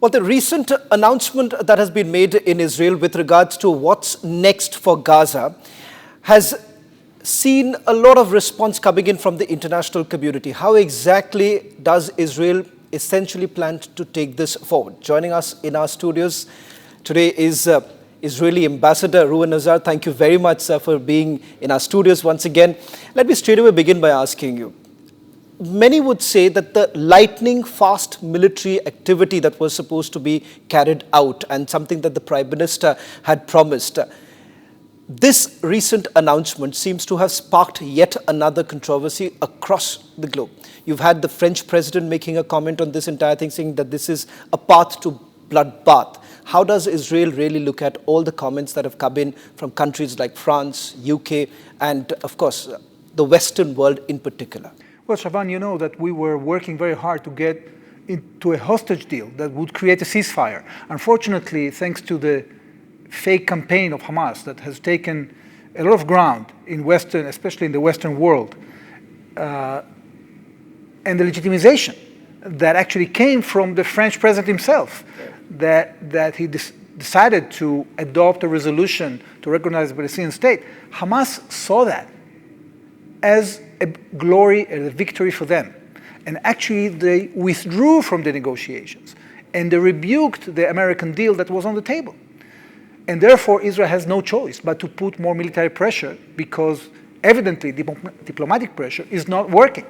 Well, the recent announcement that has been made in Israel with regards to what's next for Gaza has seen a lot of response coming in from the international community. How exactly does Israel essentially plan to take this forward? Joining us in our studios today is Israeli Ambassador Reuven Azar. Thank you very much, sir, for being in our studios once again. Let me straight away begin by asking you. Many would say that the lightning-fast military activity that was supposed to be carried out and something that the Prime Minister had promised, this recent announcement seems to have sparked yet another controversy across the globe. You've had the French president making a comment on this entire thing, saying that this is a path to bloodbath. How does Israel really look at all the comments that have come in from countries like France, UK, and of course, the Western world in particular? Well, Shawan, you know that we were working very hard to get into a hostage deal that would create a ceasefire. Unfortunately, thanks to the fake campaign of Hamas that has taken a lot of ground in Western, especially in the Western world, and the legitimization that actually came from the French president himself, that he decided to adopt a resolution to recognize the Palestinian state. Hamas saw that as a glory and a victory for them. And actually, they withdrew from the negotiations and they rebuked the American deal that was on the table. And therefore, Israel has no choice but to put more military pressure because evidently diplomatic pressure is not working.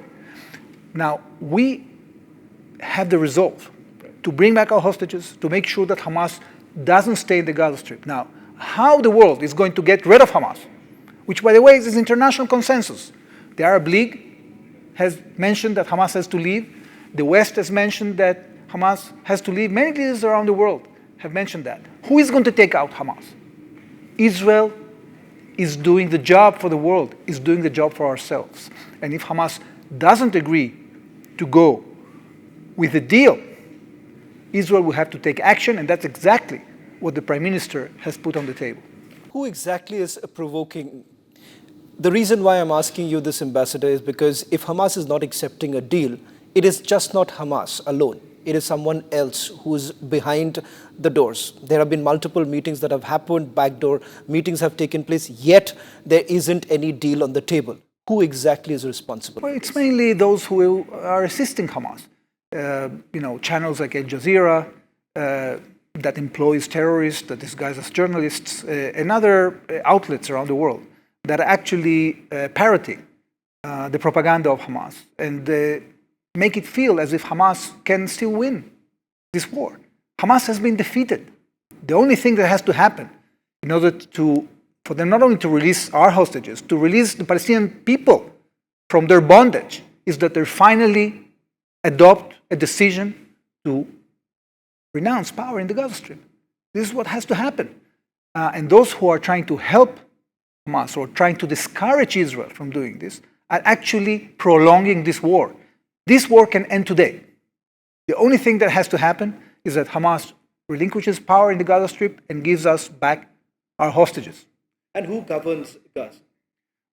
Now, we have the resolve to bring back our hostages, to make sure that Hamas doesn't stay in the Gaza Strip. Now, how the world is going to get rid of Hamas, which, by the way, is international consensus. The Arab League has mentioned that Hamas has to leave. The West has mentioned that Hamas has to leave. Many leaders around the world have mentioned that. Who is going to take out Hamas? Israel is doing the job for the world, is doing the job for ourselves. And if Hamas doesn't agree to go with the deal, Israel will have to take action, and that's exactly what the Prime Minister has put on the table. Who exactly is provoking? The reason why I'm asking you this, Ambassador, is because if Hamas is not accepting a deal, it is just not Hamas alone. It is someone else who's behind the doors. There have been multiple meetings that have happened, backdoor meetings have taken place, yet there isn't any deal on the table. Who exactly is responsible? Well, it's mainly those who are assisting Hamas. Channels like Al Jazeera, that employs terrorists, that disguise as journalists, and other outlets around the world that are actually parroting the propaganda of Hamas and make it feel as if Hamas can still win this war. Hamas has been defeated. The only thing that has to happen in order for them not only to release our hostages, to release the Palestinian people from their bondage, is that they finally adopt a decision to renounce power in the Gaza Strip. This is what has to happen. And those who are trying to help Hamas or trying to discourage Israel from doing this are actually prolonging this war. This war can end today. The only thing that has to happen is that Hamas relinquishes power in the Gaza Strip and gives us back our hostages. And who governs Gaza?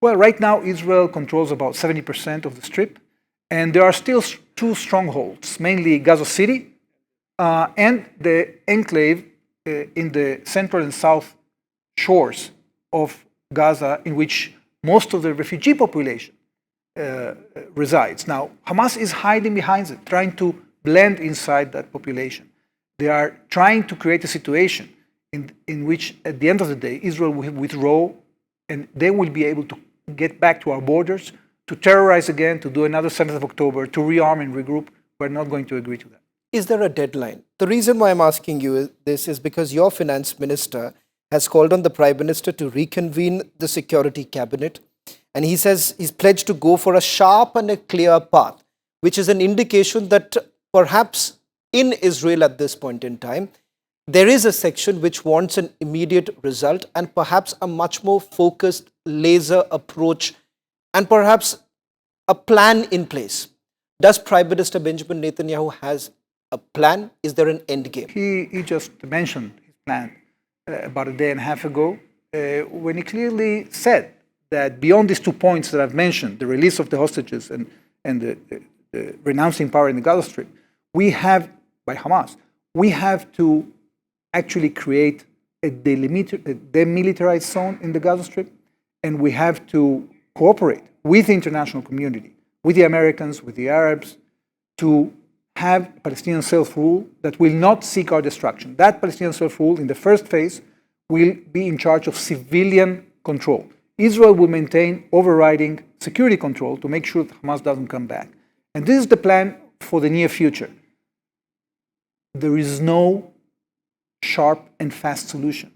Well, right now, Israel controls about 70% of the Strip, and there are still two strongholds, mainly Gaza City and the enclave in the central and south shores of Gaza, in which most of the refugee population resides. Now, Hamas is hiding behind it, trying to blend inside that population. They are trying to create a situation in which, at the end of the day, Israel will withdraw and they will be able to get back to our borders, to terrorize again, to do another 7th of October, to rearm and regroup. We're not going to agree to that. Is there a deadline? The reason why I'm asking you this is because your finance minister has called on the Prime Minister to reconvene the Security Cabinet. And he says he's pledged to go for a sharp and a clear path, which is an indication that perhaps in Israel at this point in time, there is a section which wants an immediate result and perhaps a much more focused laser approach and perhaps a plan in place. Does Prime Minister Benjamin Netanyahu has a plan? Is there an end game? He just mentioned his plan about a day and a half ago when he clearly said that beyond these 2 points that I've mentioned, the release of the hostages and the renouncing power in the Gaza Strip, we have, by Hamas, we have to actually create a demilitarized zone in the Gaza Strip, and we have to cooperate with the international community, with the Americans, with the Arabs, to have Palestinian self-rule that will not seek our destruction. That Palestinian self-rule, in the first phase, will be in charge of civilian control. Israel will maintain overriding security control to make sure that Hamas doesn't come back. And this is the plan for the near future. There is no sharp and fast solution.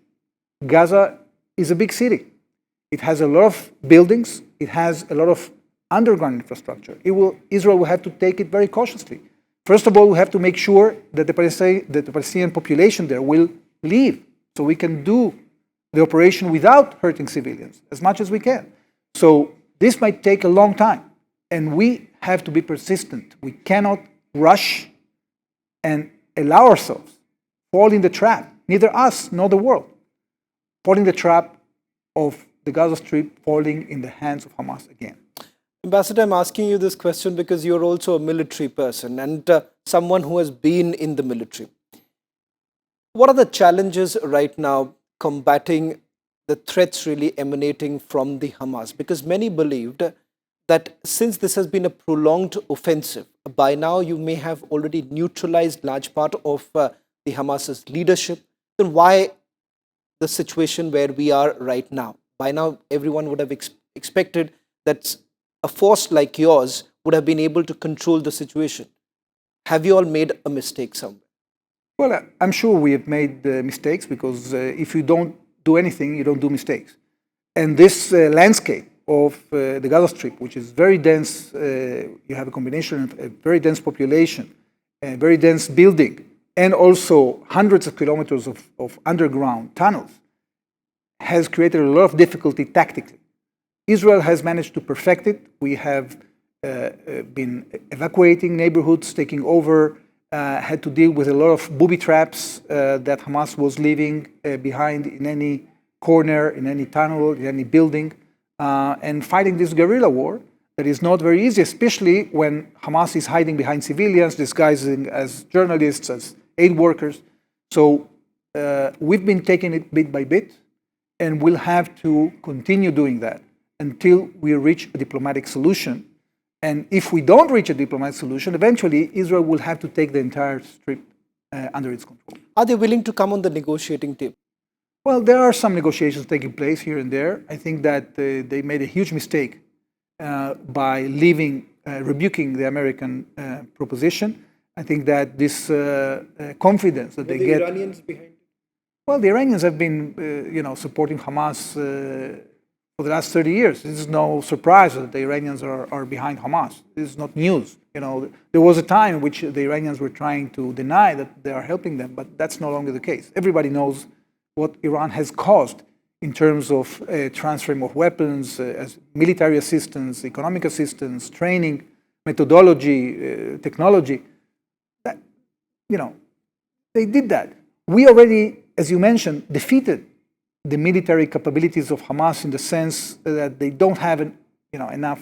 Gaza is a big city. It has a lot of buildings. It has a lot of underground infrastructure. Israel will have to take it very cautiously. First of all, we have to make sure that the Palestinian population there will leave, so we can do the operation without hurting civilians as much as we can. So this might take a long time, and we have to be persistent. We cannot rush and allow ourselves fall in the trap, neither us nor the world, fall in the trap of the Gaza Strip falling in the hands of Hamas again. Ambassador, I'm asking you this question because you're also a military person and someone who has been in the military. What are the challenges right now combating the threats really emanating from the Hamas? Because many believed that since this has been a prolonged offensive, by now you may have already neutralized large part of the Hamas's leadership. Then why the situation where we are right now? By now, everyone would have expected that a force like yours would have been able to control the situation. Have you all made a mistake somewhere? Well, I'm sure we have made mistakes because if you don't do anything, you don't do mistakes. And this landscape of the Gaza Strip, which is very dense, you have a combination of a very dense population, a very dense building, and also hundreds of kilometers of underground tunnels, has created a lot of difficulty tactically. Israel has managed to perfect it. We have been evacuating neighborhoods, taking over, had to deal with a lot of booby traps that Hamas was leaving behind in any corner, in any tunnel, in any building, and fighting this guerrilla war that is not very easy, especially when Hamas is hiding behind civilians, disguising as journalists, as aid workers. So we've been taking it bit by bit, and we'll have to continue doing that until we reach a diplomatic solution. And if we don't reach a diplomatic solution, eventually Israel will have to take the entire strip under its control. Are they willing to come on the negotiating table? Well, there are some negotiations taking place here and there. I think that they made a huge mistake by rebuking the American proposition. I think that this confidence that they get... the Iranians behind it? Well, the Iranians have been supporting Hamas for the last 30 years. This is no surprise that the Iranians are behind Hamas. This is not news. There was a time in which the Iranians were trying to deny that they are helping them, but that's no longer the case. Everybody knows what Iran has caused in terms of transferring of weapons, as military assistance, economic assistance, training, methodology, technology. They did that. We already, as you mentioned, defeated the military capabilities of Hamas in the sense that they don't have enough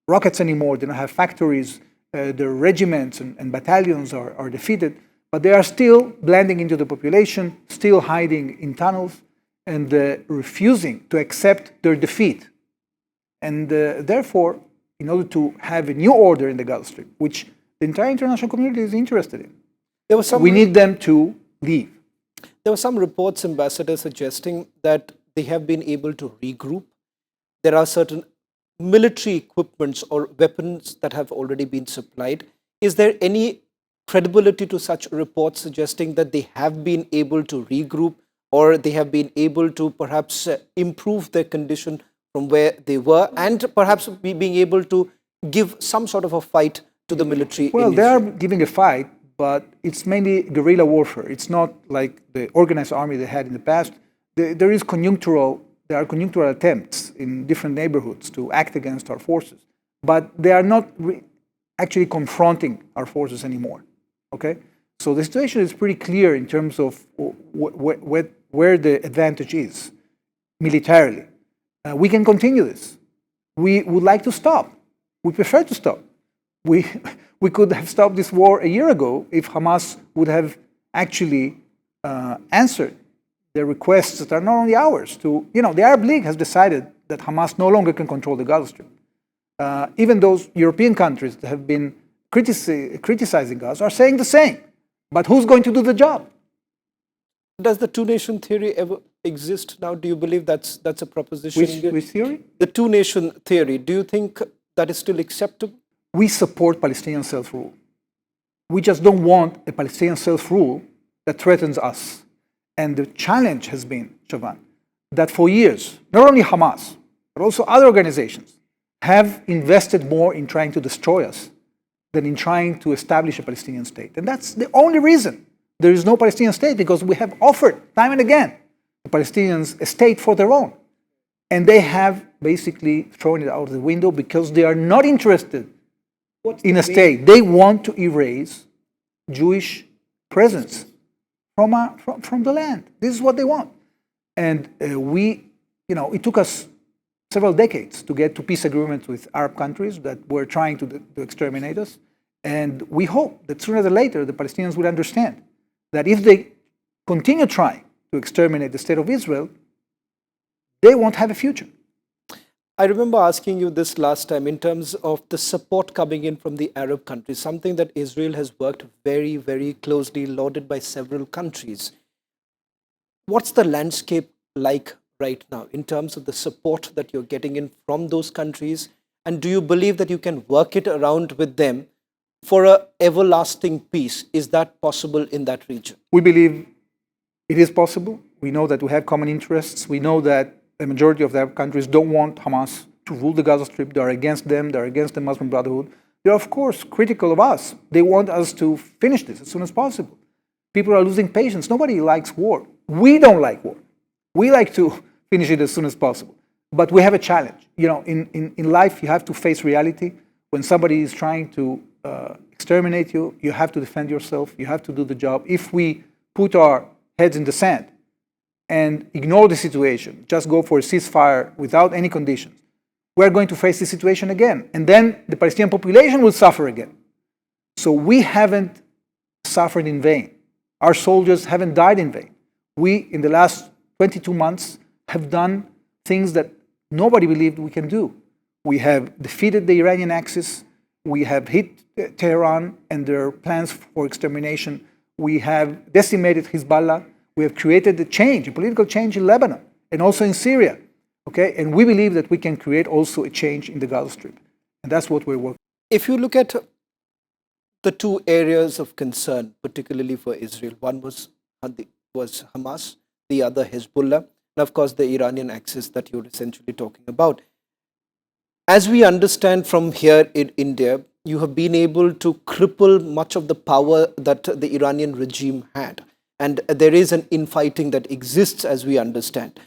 rockets anymore, they don't have factories, their regiments and battalions are defeated, but they are still blending into the population, still hiding in tunnels, and refusing to accept their defeat. And therefore, in order to have a new order in the Gaza Strip, which the entire international community is interested in, we need them to leave. There were some reports, Ambassador, suggesting that they have been able to regroup. There are certain military equipments or weapons that have already been supplied. Is there any credibility to such reports suggesting that they have been able to regroup or they have been able to perhaps improve their condition from where they were and perhaps being able to give some sort of a fight to the military? Well, they are giving a fight, but it's mainly guerrilla warfare. It's not like the organized army they had in the past. There are conjunctural attempts in different neighborhoods to act against our forces, but they are not actually confronting our forces anymore. Okay, so the situation is pretty clear in terms of where the advantage is militarily. We can continue this. We would like to stop. We prefer to stop. We could have stopped this war a year ago if Hamas would have actually answered the requests that are not only ours to, the Arab League has decided that Hamas no longer can control the Gaza Strip. Even those European countries that have been criticizing us are saying the same. But who's going to do the job? Does the two-nation theory ever exist now? Do you believe that's a proposition? Which theory? The two-nation theory. Do you think that is still acceptable? We support Palestinian self-rule. We just don't want a Palestinian self-rule that threatens us. And the challenge has been, Shawan, that for years, not only Hamas, but also other organizations have invested more in trying to destroy us than in trying to establish a Palestinian state. And that's the only reason there is no Palestinian state, because we have offered time and again the Palestinians a state for their own. And they have basically thrown it out of the window because they are not interested in a state. They want to erase Jewish presence from the land. This is what they want. And it took us several decades to get to peace agreements with Arab countries that were trying to exterminate us. And we hope that sooner or later the Palestinians will understand that if they continue trying to exterminate the state of Israel, they won't have a future. I remember asking you this last time in terms of the support coming in from the Arab countries, something that Israel has worked very, very closely, lauded by several countries. What's the landscape like right now in terms of the support that you're getting in from those countries? And do you believe that you can work it around with them for an everlasting peace? Is that possible in that region? We believe it is possible. We know that we have common interests. We know that the majority of the Arab countries don't want Hamas to rule the Gaza Strip. They are against them. They are against the Muslim Brotherhood. They are, of course, critical of us. They want us to finish this as soon as possible. People are losing patience. Nobody likes war. We don't like war. We like to finish it as soon as possible. But we have a challenge. In life, you have to face reality. When somebody is trying to exterminate you, you have to defend yourself. You have to do the job. If we put our heads in the sand and ignore the situation, just go for a ceasefire without any conditions, we're going to face this situation again. And then the Palestinian population will suffer again. So we haven't suffered in vain. Our soldiers haven't died in vain. We, in the last 22 months, have done things that nobody believed we can do. We have defeated the Iranian Axis. We have hit Tehran and their plans for extermination. We have decimated Hezbollah. We have created a political change in Lebanon and also in Syria. Okay? And we believe that we can create also a change in the Gaza Strip. And that's what we're working on. If you look at the two areas of concern, particularly for Israel, one was Hamas, the other Hezbollah, and of course the Iranian axis that you're essentially talking about. As we understand from here in India, you have been able to cripple much of the power that the Iranian regime had. And there is an infighting that exists, as we understand.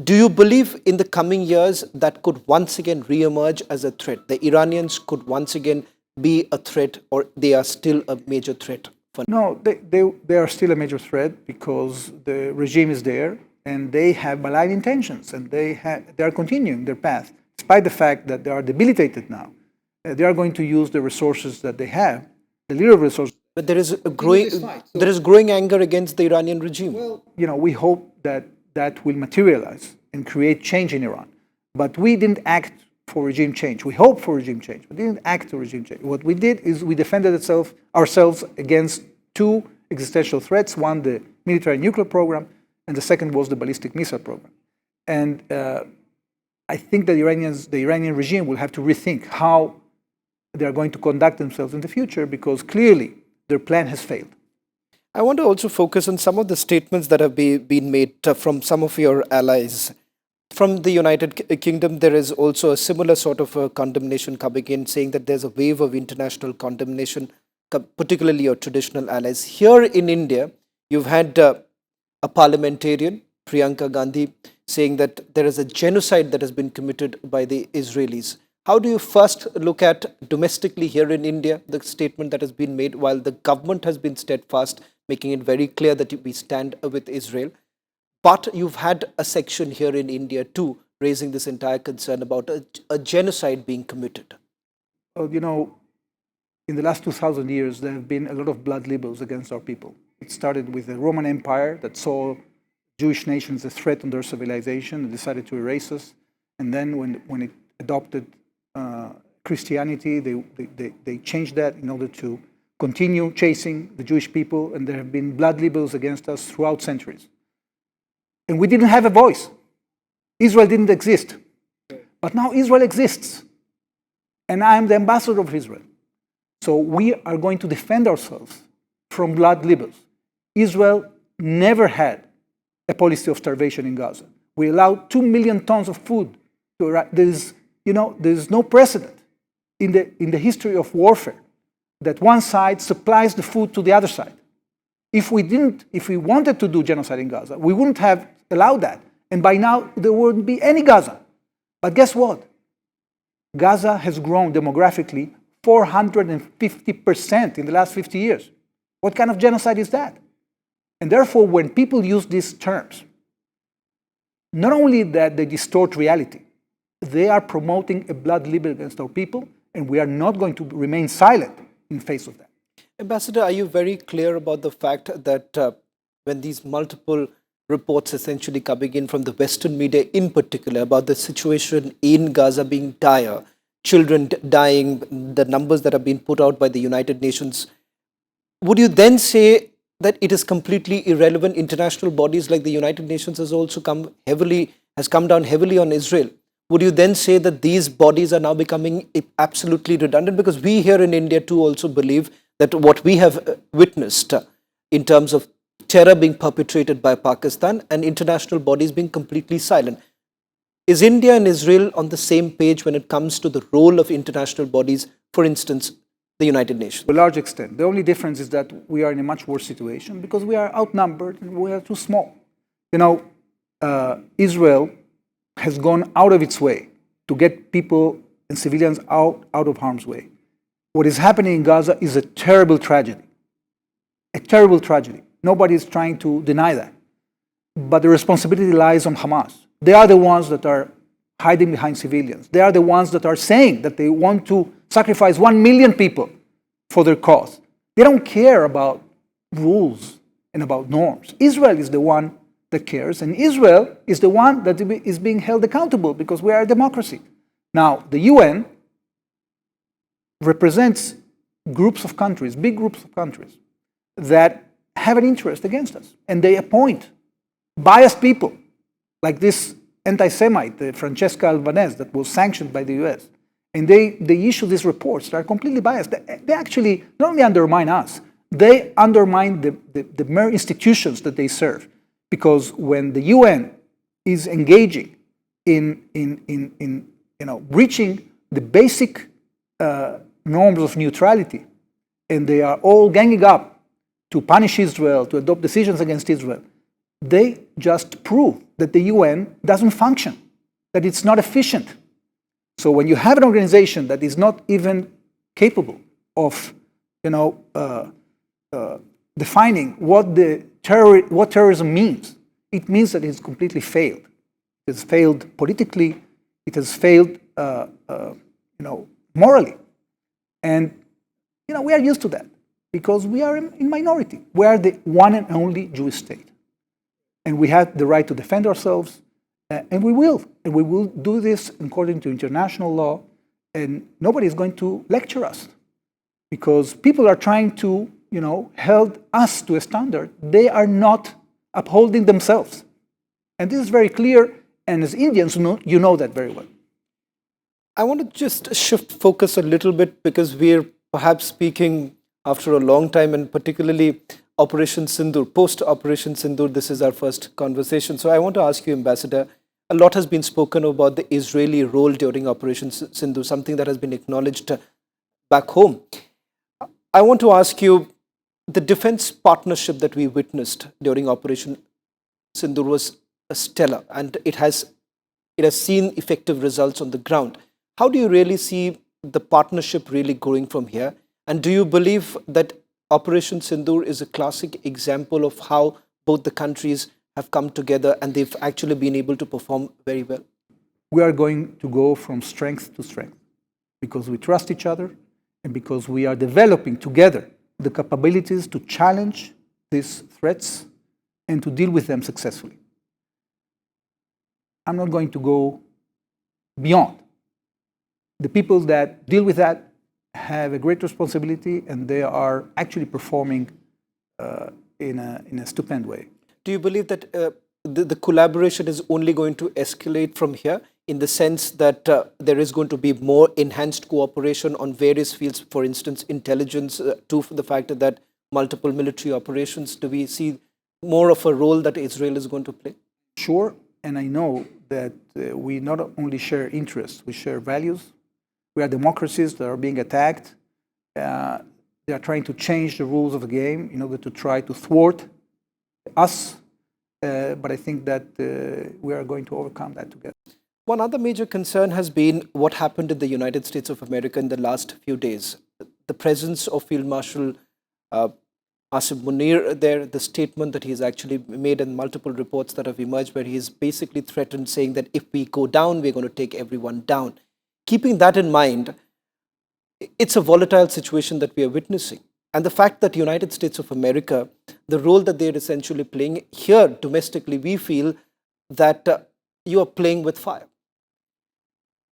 Do you believe in the coming years that could once again re-emerge as a threat? The Iranians could once again be a threat, or they are still a major threat? No, they are still a major threat because the regime is there and they have malign intentions and they are continuing their path. Despite the fact that they are debilitated now, they are going to use the resources that they have, the little resources. But there is growing anger against the Iranian regime. Well, we hope that will materialize and create change in Iran. But we didn't act for regime change. We hoped for regime change, but didn't act for regime change. What we did is we defended ourselves against two existential threats. One, the military nuclear program, and the second was the ballistic missile program. And I think that the Iranian regime will have to rethink how they are going to conduct themselves in the future, because clearly their plan has failed. I want to also focus on some of the statements that have been made from some of your allies. From the United Kingdom, there is also a similar sort of a condemnation coming in, saying that there's a wave of international condemnation, particularly your traditional allies. Here in India, you've had a parliamentarian, Priyanka Gandhi, saying that there is a genocide that has been committed by the Israelis. How do you first look at domestically here in India, the statement that has been made, while the government has been steadfast, making it very clear that we stand with Israel? But you've had a section here in India too, raising this entire concern about a genocide being committed. in the last 2,000 years, there have been a lot of blood libels against our people. It started with the Roman Empire that saw Jewish nations as a threat on their civilization and decided to erase us. And then when it adopted Christianity, they changed that in order to continue chasing the Jewish people, and there have been blood libels against us throughout centuries. And we didn't have a voice. Israel didn't exist. But now Israel exists. And I am the ambassador of Israel. So we are going to defend ourselves from blood libels. Israel never had a policy of starvation in Gaza. We allowed 2 million tons of food to arrive. There's no precedent in the history of warfare that one side supplies the food to the other side. If we wanted to do genocide in Gaza, we wouldn't have allowed that. And by now, there wouldn't be any Gaza. But guess what? Gaza has grown demographically 450% in the last 50 years. What kind of genocide is that? And therefore, when people use these terms, not only that they distort reality, they are promoting a blood libel against our people, and we are not going to remain silent in face of that. Ambassador, are you very clear about the fact that when these multiple reports essentially coming in from the Western media in particular about the situation in Gaza being dire, children dying, the numbers that have been put out by the United Nations, would you then say that it is completely irrelevant? International bodies like the United Nations has also come down heavily on Israel. Would you then say that these bodies are now becoming absolutely redundant? Because we here in India too also believe that what we have witnessed in terms of terror being perpetrated by Pakistan and international bodies being completely silent. Is India and Israel on the same page when it comes to the role of international bodies, for instance, the United Nations? To a large extent. The only difference is that we are in a much worse situation because we are outnumbered and we are too small. Israel has gone out of its way to get people and civilians out of harm's way. What is happening in Gaza is a terrible tragedy. A terrible tragedy. Nobody is trying to deny that. But the responsibility lies on Hamas. They are the ones that are hiding behind civilians. They are the ones that are saying that they want to sacrifice 1 million people for their cause. They don't care about rules and about norms. Israel is the one that cares, and Israel is the one that is being held accountable because we are a democracy. Now, the UN represents groups of countries, big groups of countries, that have an interest against us. And they appoint biased people, like this anti-Semite, Francesca Albanese, that was sanctioned by the US. And they issue these reports that are completely biased. They actually not only undermine us, they undermine the mere institutions that they serve. Because when the UN is engaging in breaching the basic norms of neutrality, and they are all ganging up to punish Israel, to adopt decisions against Israel, they just prove that the UN doesn't function, that it's not efficient. So when you have an organization that is not even capable of defining what terrorism means, it means that it's completely failed. It has failed politically, it has failed morally. And we are used to that because we are in minority. We are the one and only Jewish state. And we have the right to defend ourselves, and we will. And we will do this according to international law, and nobody is going to lecture us because people are trying to, hold us to a standard. They are not upholding themselves. And this is very clear, and as Indians, you know that very well. I want to just shift focus a little bit because we're perhaps speaking after a long time, and particularly Operation Sindoor, post-Operation Sindoor, this is our first conversation. So I want to ask you, Ambassador, a lot has been spoken about the Israeli role during Operation Sindoor, something that has been acknowledged back home. I want to ask you, the defense partnership that we witnessed during Operation Sindoor was stellar, and it has seen effective results on the ground. How do you really see the partnership really growing from here? And do you believe that Operation Sindoor is a classic example of how both the countries have come together and they've actually been able to perform very well? We are going to go from strength to strength because we trust each other and because we are developing together the capabilities to challenge these threats and to deal with them successfully. I'm not going to go beyond. The people that deal with that have a great responsibility, and they are actually performing in a stupend way. Do you believe that the collaboration is only going to escalate from here, in the sense that there is going to be more enhanced cooperation on various fields, for instance, intelligence, to the fact that multiple military operations? Do we see more of a role that Israel is going to play? Sure, and I know that we not only share interests, we share values. We are democracies that are being attacked. They are trying to change the rules of the game in order to try to thwart us. But I think that we are going to overcome that together. One other major concern has been what happened in the United States of America in the last few days. The presence of Field Marshal Asim Munir there, the statement that he's actually made, and multiple reports that have emerged where he's basically threatened, saying that if we go down, we're going to take everyone down. Keeping that in mind, it's a volatile situation that we are witnessing. And the fact that the United States of America, the role that they're essentially playing here domestically, we feel that you are playing with fire.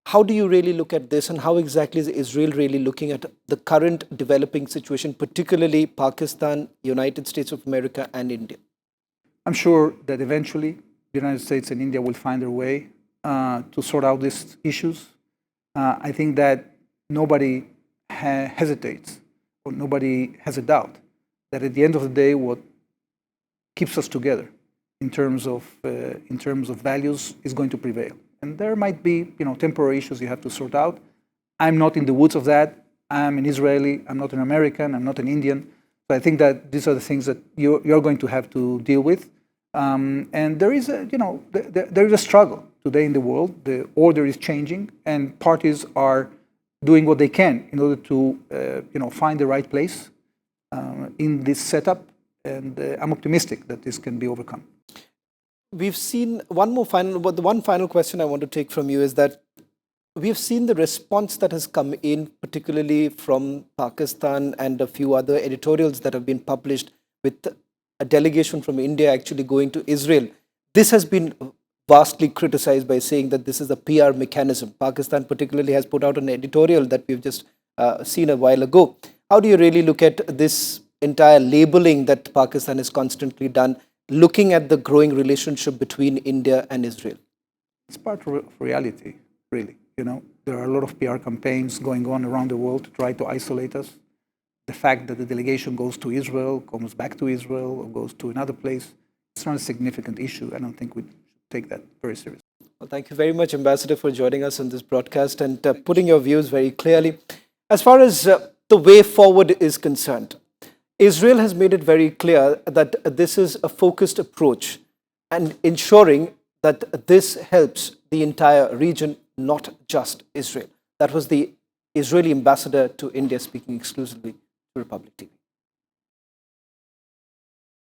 How do you really look at this, and how exactly is Israel really looking at the current developing situation, particularly Pakistan, United States of America, and India? I'm sure that eventually the United States and India will find their way to sort out these issues. I think that nobody hesitates, or nobody has a doubt that at the end of the day, what keeps us together in terms of values is going to prevail. And there might be, temporary issues you have to sort out. I'm not in the woods of that. I'm an Israeli. I'm not an American. I'm not an Indian. So I think that these are the things that you're going to have to deal with. And there is a struggle today in the world. The order is changing, and parties are doing what they can in order to, find the right place in this setup. And I'm optimistic that this can be overcome. We've seen one final question I want to take from you is that we've seen the response that has come in, particularly from Pakistan and a few other editorials that have been published, with a delegation from India actually going to Israel. This has been vastly criticized by saying that this is a PR mechanism. Pakistan particularly has put out an editorial that we've just seen a while ago. How do you really look at this entire labeling that Pakistan has constantly done, looking at the growing relationship between India and Israel? It's part of reality, really. There are a lot of PR campaigns going on around the world to try to isolate us. The fact that the delegation goes to Israel, comes back to Israel, or goes to another place, it's not a significant issue. I don't think we should take that very seriously. Well, thank you very much, Ambassador, for joining us on this broadcast and putting your views very clearly. As far as the way forward is concerned, Israel has made it very clear that this is a focused approach, and ensuring that this helps the entire region, not just Israel. That was the Israeli ambassador to India speaking exclusively to Republic TV.